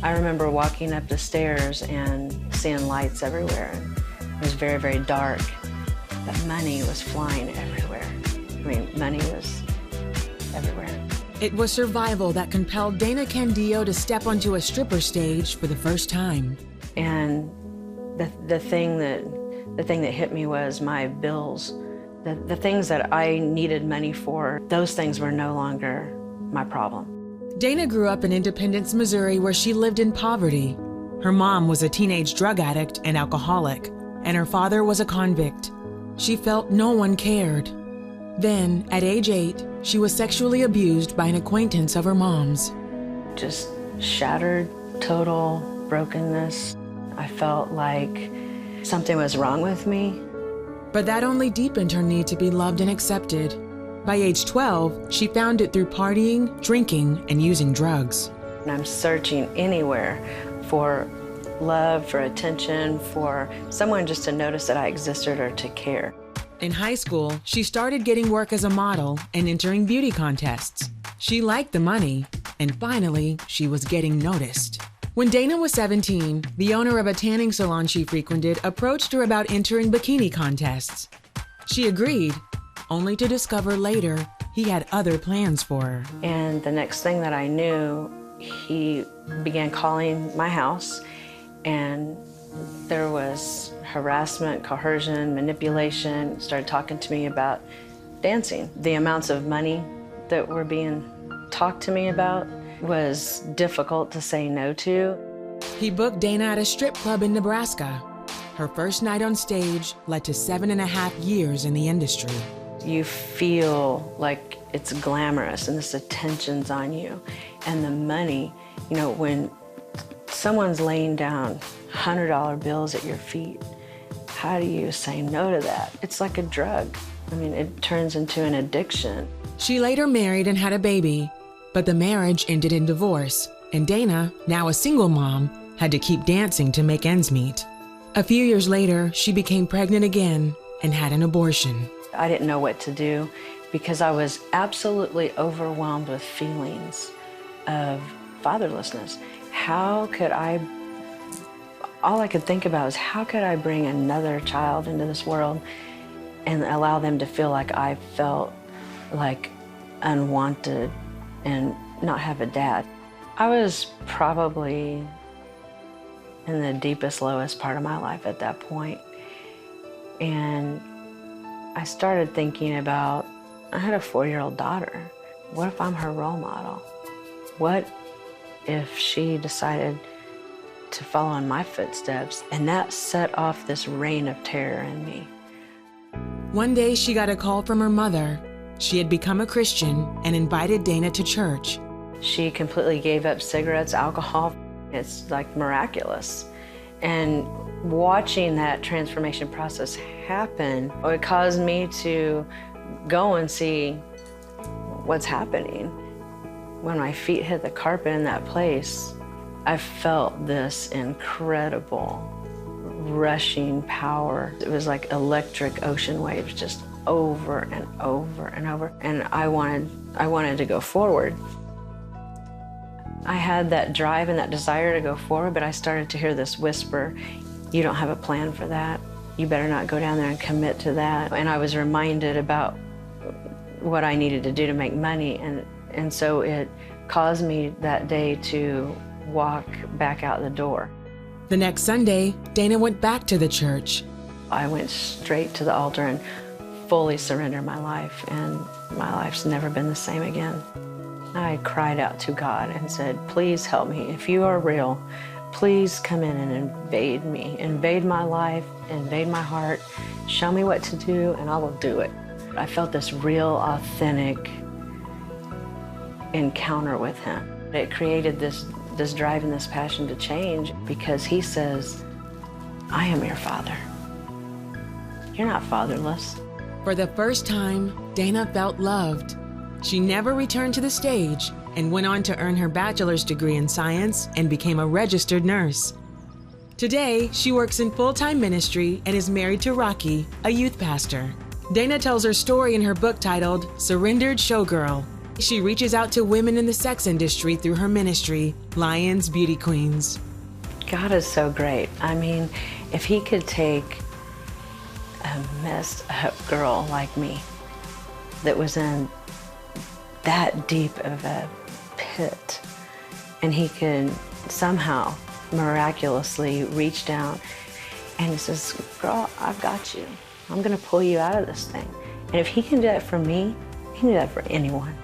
I remember walking up the stairs and seeing lights everywhere. It was very, very dark, but money was flying everywhere. I mean, money was everywhere. It was survival that compelled Dana Candio to step onto a stripper stage for the first time. And the thing that hit me was my bills. The things that I needed money for, those things were no longer my problem. Dana grew up in Independence, Missouri, where she lived in poverty. Her mom was a teenage drug addict and alcoholic, and her father was a convict. She felt no one cared. Then, at age 8, she was sexually abused by an acquaintance of her mom's. Just shattered, total brokenness. I felt like something was wrong with me. But that only deepened her need to be loved and accepted. By age 12, she found it through partying, drinking, and using drugs. I'm searching anywhere for love, for attention, for someone just to notice that I existed or to care. In high school, she started getting work as a model and entering beauty contests. She liked the money, and finally, she was getting noticed. When Dana was 17, the owner of a tanning salon she frequented approached her about entering bikini contests. She agreed, only to discover later he had other plans for her. And the next thing that I knew, he began calling my house, and there was harassment, coercion, manipulation, started talking to me about dancing. The amounts of money that were being talked to me about was difficult to say no to. He booked Dana at a strip club in Nebraska. Her first night on stage led to 7.5 years in the industry. You feel like it's glamorous and this attention's on you. And the money, you know, when someone's laying down $100 bills at your feet, how do you say no to that? It's like a drug. I mean, it turns into an addiction. She later married and had a baby, but the marriage ended in divorce, and Dana, now a single mom, had to keep dancing to make ends meet. A few years later, she became pregnant again and had an abortion. I didn't know what to do because I was absolutely overwhelmed with feelings of fatherlessness. All I could think about was how could I bring another child into this world and allow them to feel like I felt like unwanted and not have a dad. I was probably in the deepest, lowest part of my life at that point. And I started thinking about, I had a 4-year-old daughter. What if I'm her role model? What if she decided to follow in my footsteps? And that set off this reign of terror in me. One day she got a call from her mother. She had become a Christian and invited Dana to church. She completely gave up cigarettes, alcohol. It's like miraculous. And watching that transformation process happen, it caused me to go and see what's happening. When my feet hit the carpet in that place, I felt this incredible rushing power. It was like electric ocean waves, just over and over and over. And I wanted to go forward. I had that drive and that desire to go forward, but I started to hear this whisper, you don't have a plan for that. You better not go down there and commit to that. And I was reminded about what I needed to do to make money. And so it caused me that day to walk back out the door. The next Sunday, Dana went back to the church. I went straight to the altar and fully surrendered my life, and my life's never been the same again. I cried out to God and said, please help me. If you are real, please come in and invade me, invade my life, invade my heart, show me what to do, and I will do it. I felt this real, authentic encounter with him. It created this drive and this passion to change, because he says, I am your father. You're not fatherless. For the first time, Dana felt loved. She never returned to the stage and went on to earn her bachelor's degree in science and became a registered nurse. Today, she works in full-time ministry and is married to Rocky, a youth pastor. Dana tells her story in her book titled Surrendered Showgirl. She reaches out to women in the sex industry through her ministry, Lions Beauty Queens. God is so great. I mean, if he could take a messed up girl like me that was in that deep of a pit, and he could somehow miraculously reach down and he says, girl, I've got you. I'm gonna pull you out of this thing. And if he can do that for me, he can do that for anyone.